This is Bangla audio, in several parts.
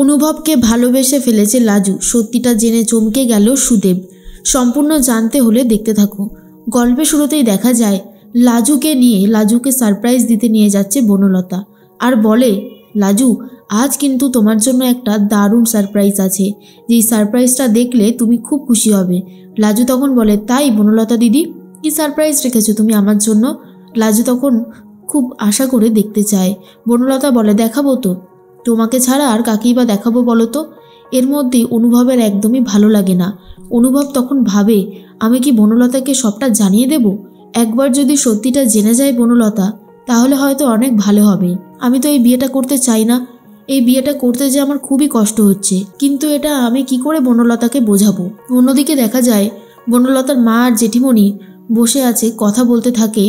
অনুভবকে ভালোবেসে ফেলেছে লাজু, সত্যিটা জেনে চমকে গেল সুদেব। সম্পূর্ণ জানতে হলে দেখতে থাকো। গল্পের শুরুতেই দেখা যায় লাজুকে সারপ্রাইজ দিতে নিয়ে যাচ্ছে বনলতা, আর বলে, লাজু আজ কিন্তু তোমার জন্য একটা দারুণ সারপ্রাইজ আছে, যেই সারপ্রাইজটা দেখলে তুমি খুব খুশি হবে। লাজু তখন বলে, তাই বনলতা দিদি, কি সারপ্রাইজ রেখেছো তুমি আমার জন্য? লাজু তখন খুব আশা করে দেখতে চায়। বনলতা বলে, দেখাবো তো, তোমাকে ছাড়া আর কাকেই বা দেখাবো বলো তো। এর মধ্যেই অনুভবের একদমই ভালো লাগে না। অনুভব তখন ভাবে, আমি কি বনলতাকে সবটা জানিয়ে দেব? একবার যদি সত্যিটা জেনে যায় বনলতা, তাহলে হয়তো অনেক ভালো হবে। আমি তো এই বিয়েটা করতে চাই না, এই বিয়েটা করতে যে আমার খুবই কষ্ট হচ্ছে, কিন্তু এটা আমি কি করে বনলতাকে বোঝাবো? অন্যদিকে দেখা যায় বনলতার মা আর জেঠিমণি বসে আছে, কথা বলতে থাকে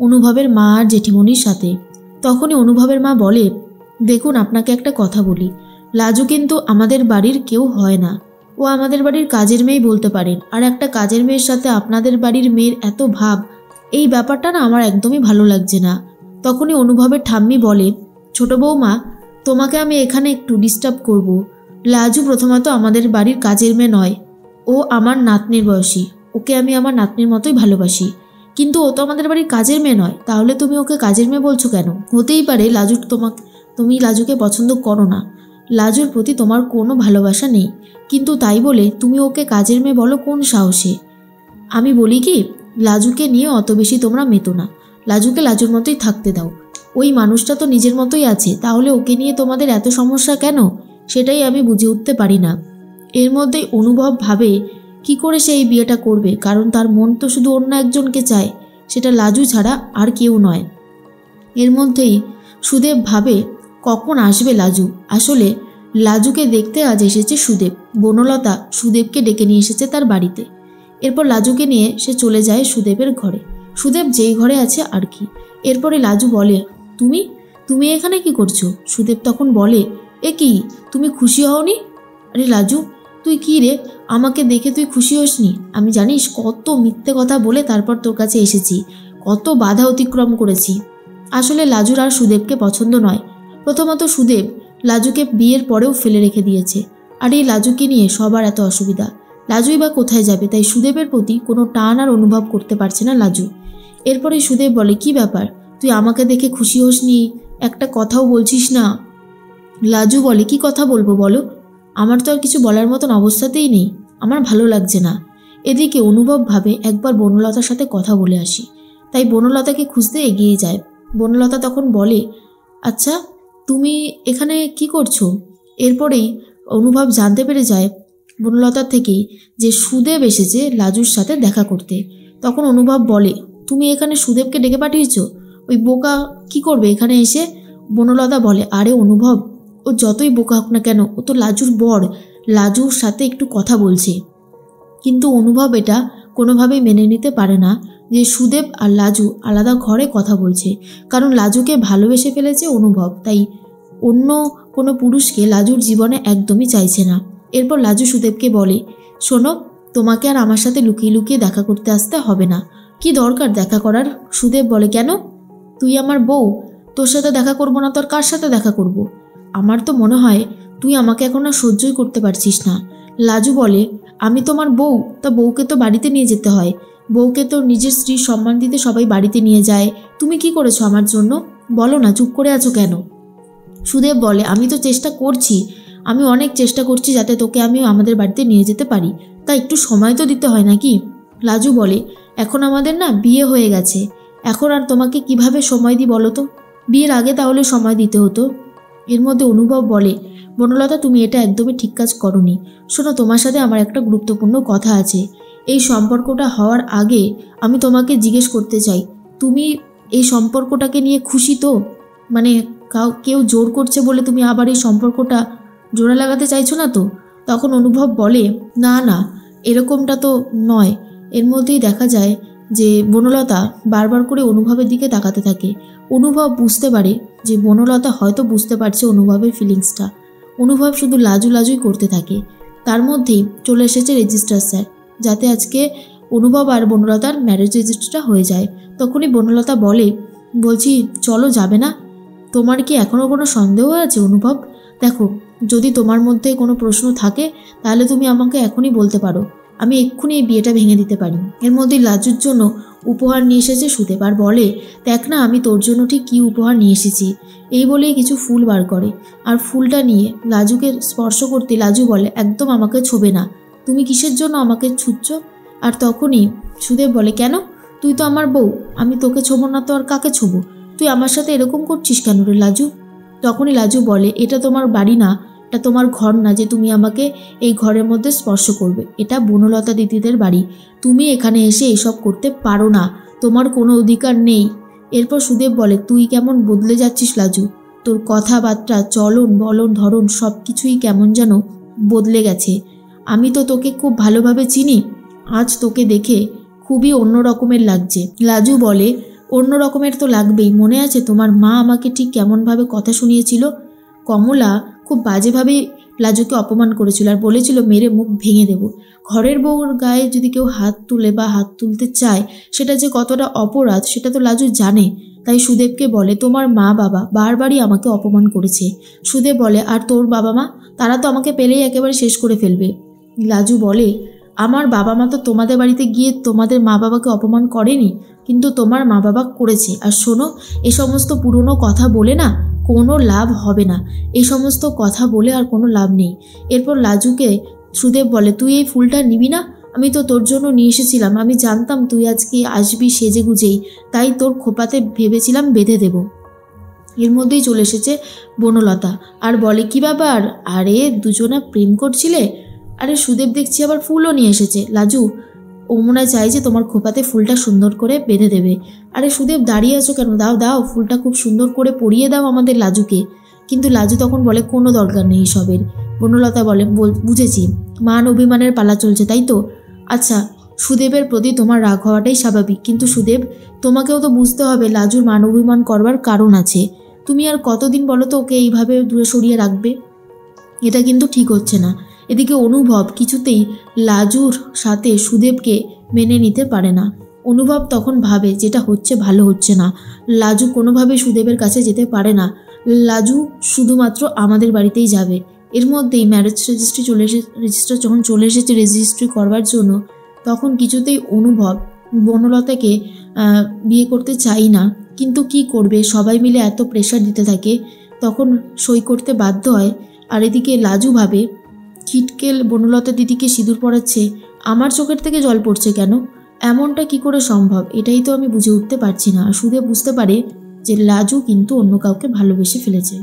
অনুভবের মা আর জেঠিমণির সাথে। তখনই অনুভবের মা বলে, দেখুন আপনাকে একটা কথা বলি, লাজু কিন্তু আমাদের বাড়ির কেউ হয় না, ও আমাদের বাড়ির কাজের মেয়ে বলতে পারেন। আর একটা কাজের মেয়ের সাথে আপনাদের বাড়ির মেয়ের এত ভাব, এই ব্যাপারটা না আমার একদমই ভালো লাগছে না। তখনই অনুভবের ঠাম্মি বলে, ছোট বৌমা, তোমাকে আমি এখানে একটু ডিস্টার্ব করব। লাজু প্রথমত আমাদের বাড়ির কাজের মেয়ে নয়, ও আমার নাতনির বয়সী, ওকে আমি আমার নাতনির মতোই ভালোবাসি, কিন্তু ও তো আমাদের বাড়ির কাজের মেয়ে নয়। তাহলে তুমি ওকে কাজের মেয়ে বলছো কেন? হতেই পারে তুমি লাজুকে পছন্দ করো না, লাজুর প্রতি তোমার কোনো ভালোবাসা নেই, কিন্তু তাই বলে তুমি ওকে কাজের মেয়ে বলো কোন সাহসে? আমি বলি কি, লাজুকে নিয়ে অত বেশি তোমরা মেতো না, লাজুকে লাজুর মতোই থাকতে দাও। ওই মানুষটা তো নিজের মতোই আছে, তাহলে ওকে নিয়ে তোমাদের এত সমস্যা কেন? সেটাই আমি বুঝে উঠতে পারি না। এর মধ্যেই অনুভব ভাবে কি করে সে এই বিয়েটা করবে, কারণ তার মন তো শুধু অন্য একজনকে চায়, সেটা লাজু ছাড়া আর কেউ নয়। এর মধ্যেই সুদেব ভাবে, কখন আসবে লাজু? আসলে লাজুকে দেখতে আজ এসেছে সুদেব। বনলতা সুদেবকে ডেকে নিয়ে এসেছে তার বাড়িতে। এরপর লাজুকে নিয়ে সে চলে যায় সুদেবের ঘরে। সুদেব যেই ঘরে আছে আর কি। এরপরে লাজু বলে, তুমি তুমি এখানে কি করছো? সুদেব তখন বলে, এ কি, তুমি খুশি হওনি? আরে লাজু, তুই কি রে, আমাকে দেখে তুই খুশি হসনি? আমি জানিস কত মিথ্যে কথা বলে তারপর তোর কাছে এসেছি, কত বাধা অতিক্রম করেছি। আসলে লাজুর আর সুদেবকে পছন্দ নয়। প্রথমত সুদেব লাজুকে বিয়ের পরেও ফেলে রেখে দিয়েছে, আর এই লাজুকে নিয়ে সবার এত অসুবিধা। লাজুই বা কোথায় যাবে? তাই সুদেবের প্রতি কোনো টান আর অনুভব করতে পারছে না লাজু। এরপরে সুদেব বলে, কি ব্যাপার, তুই আমাকে দেখে খুশি হসনি? একটা কথাও বলছিস না? লাজু বলে, কি কথা বলবো বলো, আমার তো আর কিছু বলার মতন অবস্থাতেই নেই, আমার ভালো লাগছে না। এদিকে অনুভব ভাবে একবার বনলতার সাথে কথা বলে আসি, তাই বনলতাকে খুঁজতে এগিয়ে যায়। বনলতা তখন বলে, আচ্ছা তুমি এখানে কি করছো? এরপরেই অনুভব জানতে পেরে যায় বনলতার থেকেই যে সুদেব এসেছে লাজুর সাথে দেখা করতে। তখন অনুভব বলে, তুমি এখানে সুদেবকে ডেকে পাঠিয়েছো? ওই বোকা কি করবে এখানে এসে? বনলতা বলে, আরে অনুভব, ও যতই বোকা হোক না কেন, ও তো লাজুর বর, লাজুর সাথে একটু কথা বলছে। কিন্তু অনুভব এটা কোনোভাবেই মেনে নিতে পারে না যে সুদেব আর লাজু আলাদা ঘরে কথা বলছে, কারণ লাজুকে ভালোবেসে ফেলেছে অনুভব, তাই অন্য কোনো পুরুষকে লাজুর জীবনে একদমই চাইছে না। এরপর লাজু সুদেবকে বলে, শোনো, তোমাকে আর আমার সাথে লুকিয়ে লুকিয়ে দেখা করতে আসতে হবে না, কি দরকার দেখা করার? সুদেব বলে, কেন? তুই আমার বউ, তোর সাথে দেখা করবো না তোর কার সাথে দেখা করব? আমার তো মনে হয় তুই আমাকে এখন আর সহ্যই করতে পারছিস না। লাজু বলে, আমি তোমার বউ, তা বউকে তো বাড়িতে নিয়ে যেতে হয়, বউকে তো নিজের স্ত্রীর সম্মান দিতে সবাই বাড়িতে নিয়ে যায়। তুমি কি করেছো আমার জন্য? বলো না, চুপ করে আছো কেন? সুদেব বলে, আমি তো চেষ্টা করছি, আমি অনেক চেষ্টা করছি যাতে তোকে আমি আমাদের বাড়িতে নিয়ে যেতে পারি, তা একটু সময় তো দিতে হয় নাকি? লাজু বলে, এখন আমাদের না বিয়ে হয়ে গেছে, এখন আর তোমাকে কিভাবে সময় দিই বলো তো? বিয়ের আগে তাহলে সময় দিতে হতো। এর মধ্যে অনুভব বলে, বনলতা তুমি এটা একদমই ঠিক কাজ করনি। শোনো, তোমার সাথে আমার একটা গুরুত্বপূর্ণ কথা আছে। এই সম্পর্কটা হওয়ার আগে আমি তোমাকে জিজ্ঞেস করতে চাই, তুমি এই সম্পর্কটাকে নিয়ে খুশি তো? মানে কেউ জোর করছে বলে তুমি আবার এই সম্পর্কটা জোড়া লাগাতে চাইছো না তো? তখন অনুভব বলে, না না, এরকমটা তো নয়। এর মধ্যেই দেখা যায় যে বনলতা বারবার করে অনুভবের দিকে তাকাতে থাকে। অনুভব বুঝতে পারে যে বনলতা হয়তো বুঝতে পারছে অনুভবের ফিলিংসটা। অনুভব শুধু লাজু লাজুই করতে থাকে। তার মধ্যেই চলে এসেছে রেজিস্ট্রার স্যার, যাতে আজকে অনুভব আর বনলতার ম্যারেজ রেজিস্ট্রিটা হয়ে যায়। তখনই বনলতা বলে, বলছি চলো, যাবে না? তোমার কি এখনও কোনো সন্দেহ আছে অনুভব? দেখো, যদি তোমার মধ্যে কোনো প্রশ্ন থাকে তাহলে তুমি আমাকে এখনই বলতে পারো, আমি এক্ষুনি এই বিয়েটা ভেঙে দিতে পারি। এর মধ্যে লাজুর জন্য উপহার নিয়ে এসেছে সুদেব আর বলে, দেখ না আমি তোর জন্য ঠিক কী উপহার নিয়ে এসেছি। এই বলেই কিছু ফুল বার করে আর ফুলটা নিয়ে লাজুকে স্পর্শ করতে লাজু বলে, একদম আমাকে ছোবে না, তুমি কিসের জন্য আমাকে ছুঁচ্ছ? আর তখনই সুদেব বলে, কেন? তুই তো আমার বউ, আমি তোকে ছোবো না তো আর কাকে ছোবো? তুই আমার সাথে এরকম করছিস কেন রে লাজু? তখনই লাজু বলে, এটা তোমার বাড়ি না, এটা তোমার ঘর না যে তুমি আমাকে এই ঘরের মধ্যে স্পর্শ করবে। এটা বনলতা দিদিদের বাড়ি, তুমি এখানে এসে এসব করতে পারো না, তোমার কোনো অধিকার নেই। এরপর সুদেব বলে, তুই কেমন বদলে যাচ্ছিস লাজু, তোর কথাবার্তা, চলন বলন ধরন সব কিছুই কেমন যেন বদলে গেছে। আমি তো তোকে খুব ভালোভাবে চিনি, আজ তোকে দেখে খুবই অন্য রকমের লাগছে। লাজু বলে, অন্য রকমের তো লাগবেই, মনে আছে তোমার মা আমাকে ঠিক কেমনভাবে কথা শুনিয়েছিল? কমলা খুব বাজেভাবেই লাজুকে অপমান করেছিল আর বলেছিল মেরে মুখ ভেঙে দেব। ঘরের বউর গায়ে যদি কেউ হাত তুলে বা হাত তুলতে চায় সেটা যে কতটা অপরাধ সেটা তো লাজু জানে। তাই সুদেবকে বলে, তোমার মা বাবা বারবারই আমাকে অপমান করেছে। সুদেব বলে, আর তোর বাবা মা? তারা তো আমাকে পেলেই একেবারে শেষ করে ফেলবে। লাজু বলে, আমার বাবা মা তো তোমাদের বাড়িতে গিয়ে তোমাদের মা বাবাকে অপমান করেনি, কিন্তু তোমার মা বাবা করেছে। আর শোনো, এ সমস্ত পুরনো কথা বলে না কোনো লাভ হবে না, এই সমস্ত কথা বলে আর কোনো লাভ নেই। এরপর লাজুকে সুদেব বলে, তুই এই ফুলটা নিবি না? আমি তো তোর জন্য নিয়ে এসেছিলাম, আমি জানতাম তুই আজকে আসবি সেজে গুজেই, তাই তোর খোপাতে ভেবেছিলাম বেঁধে দেব। এর মধ্যেই চলে এসেছে বনলতা আর বলে, কি ব্যাপার, আরে দুজনা প্রেম করছিলে? আরে সুদেব দেখছি আবার ফুলও নিয়ে এসেছে। লাজু, ও মনে চাই যে তোমার খোপাতে ফুলটা সুন্দর করে বেঁধে দেবে। আরে সুদেব, দাঁড়িয়ে আছো কেন? দাও দাও, ফুলটা খুব সুন্দর করে পরিয়ে দাও আমাদের লাজুকে। কিন্তু লাজু তখন বলে, কোনো দরকার নেই সবের। বনলতা বলে, বুঝেছি, মান অভিমানের পালা চলছে তাই তো? আচ্ছা, সুদেবের প্রতি তোমার রাগ হওয়াটাই স্বাভাবিক, কিন্তু সুদেব তোমাকেও তো বুঝতে হবে লাজুর মান অভিমান করবার কারণ আছে। তুমি আর কতদিন বলো তো ওকে এইভাবে দূরে সরিয়ে রাখবে? এটা কিন্তু ঠিক হচ্ছে না। এদিকে অনুভব কিছুতেই লাজুর সাথে সুদেবকে মেনে নিতে পারে না। অনুভব তখন ভাবে যেটা হচ্ছে ভালো হচ্ছে না। লাজু কোনোভাবে সুদেবের কাছে যেতে পারে না। লাজু শুধুমাত্র আমাদের বাড়িতেই যাবে। এর মধ্যেই ম্যারেজ রেজিস্টার যখন চলে এসেছে রেজিস্ট্রি করবার জন্য, তখন কিছুতেই অনুভব বনলতাকে বিয়ে করতে চাই না, কিন্তু কি করবে, সবাই মিলে এত প্রেশার দিতে থাকে, তখন সই করতে বাধ্য হয়। আর এদিকে লাজু ভাবে, খিটকেল বনলতা দিদিকে সিঁদুর পরাচ্ছে, আমার চোখের থেকে জল পড়ছে কেন? এমনটা কি করে সম্ভব? এটাই তো আমি বুঝে উঠতে পারছি না। সুদেব বুঝতে পারে যে লাজু কিন্তু অন্য কাউকে ভালোবেসে ফেলেছে।